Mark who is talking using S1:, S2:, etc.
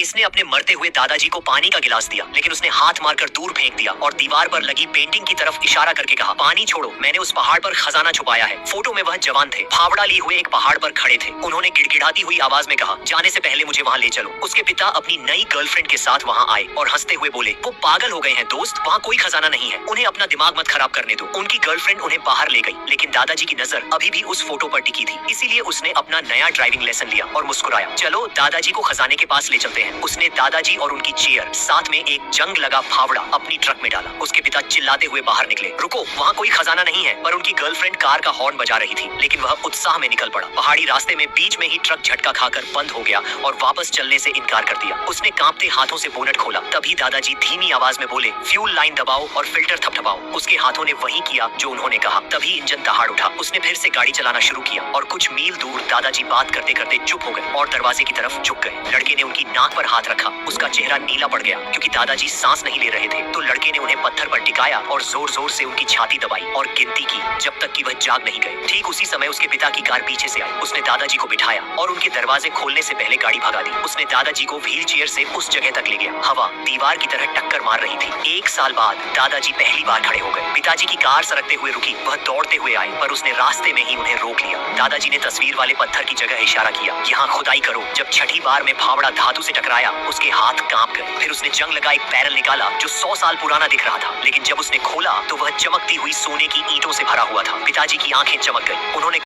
S1: इसने अपने मरते हुए दादाजी को पानी का गिलास दिया, लेकिन उसने हाथ मारकर दूर फेंक दिया और दीवार पर लगी पेंटिंग की तरफ इशारा करके कहा, पानी छोड़ो, मैंने उस पहाड़ पर खजाना छुपाया है। फोटो में वह जवान थे, फावड़ा लिए हुए एक पहाड़ पर खड़े थे। उन्होंने गिड़गिड़ाती हुई आवाज में कहा, जाने से पहले मुझे वहाँ ले चलो। उसके पिता अपनी नई गर्लफ्रेंड के साथ वहाँ आए और हंसते हुए बोले, वो पागल हो गए हैं दोस्त, वहाँ कोई खजाना नहीं है, उन्हें अपना दिमाग मत खराब करने दो। उनकी गर्लफ्रेंड उन्हें बाहर ले गई, लेकिन दादाजी की नजर अभी भी उस फोटो पर टिकी थी, इसीलिए उसने अपना नया ड्राइविंग लेसन लिया और मुस्कुराया। चलो दादाजी को खजाने के पास ले चलते हैं। उसने दादाजी और उनकी चेयर साथ में एक जंग लगा फावड़ा अपनी ट्रक में डाला। उसके पिता चिल्लाते हुए बाहर निकले, रुको, वहाँ कोई खजाना नहीं है। पर उनकी गर्लफ्रेंड कार का हॉर्न बजा रही थी, लेकिन वह उत्साह में निकल पड़ा। पहाड़ी रास्ते में बीच में ही ट्रक झटका खाकर बंद हो गया और वापस चलने से इनकार कर दिया। उसने कांपते हाथों से बोनट खोला। तभी दादाजी धीमी आवाज में बोले, फ्यूल लाइन दबाओ और फिल्टर थपथपाओ। उसके हाथों ने वही किया जो उन्होंने कहा। तभी इंजन दहाड़ उठा। उसने फिर से गाड़ी चलाना शुरू किया और कुछ मील दूर दादाजी बात करते करते चुप हो गए और दरवाजे की तरफ झुक गए। लड़के ने उनकी नाक पर हाथ रखा। उसका चेहरा नीला पड़ गया क्योंकि दादाजी सांस नहीं ले रहे थे। तो लड़के ने उन्हें पत्थर पर टिकाया और जोर जोर से उनकी छाती दबाई और गिनती की जब तक कि वह जाग नहीं गए। ठीक उसी समय उसके पिता की कार पीछे से आई। उसने दादाजी को बिठाया और उनके दरवाजे खोलने से पहले गाड़ी भगा दी। उसने दादाजी को व्हील चेयर से उस जगह तक ले गया। हवा दीवार की तरह टक्कर मार रही थी। 1 साल बाद दादाजी पहली बार खड़े हो गए। पिताजी की कार सरकते हुए रुकी। वह दौड़ते हुए आए, पर उसने रास्ते में ही उन्हें रोक लिया। दादाजी ने तस्वीर वाले पत्थर की जगह इशारा किया, यहाँ खुदाई करो। जब छठी बार में फावड़ा धातु से टकराया, उसके हाथ कांप गए। फिर उसने जंग लगा एक बैरल निकाला जो 100 साल पुराना दिख रहा था, लेकिन जब उसने खोला तो वह चमकती हुई सोने की ईंटों से भरा हुआ था। पिताजी की आंखें चमक गई। उन्होंने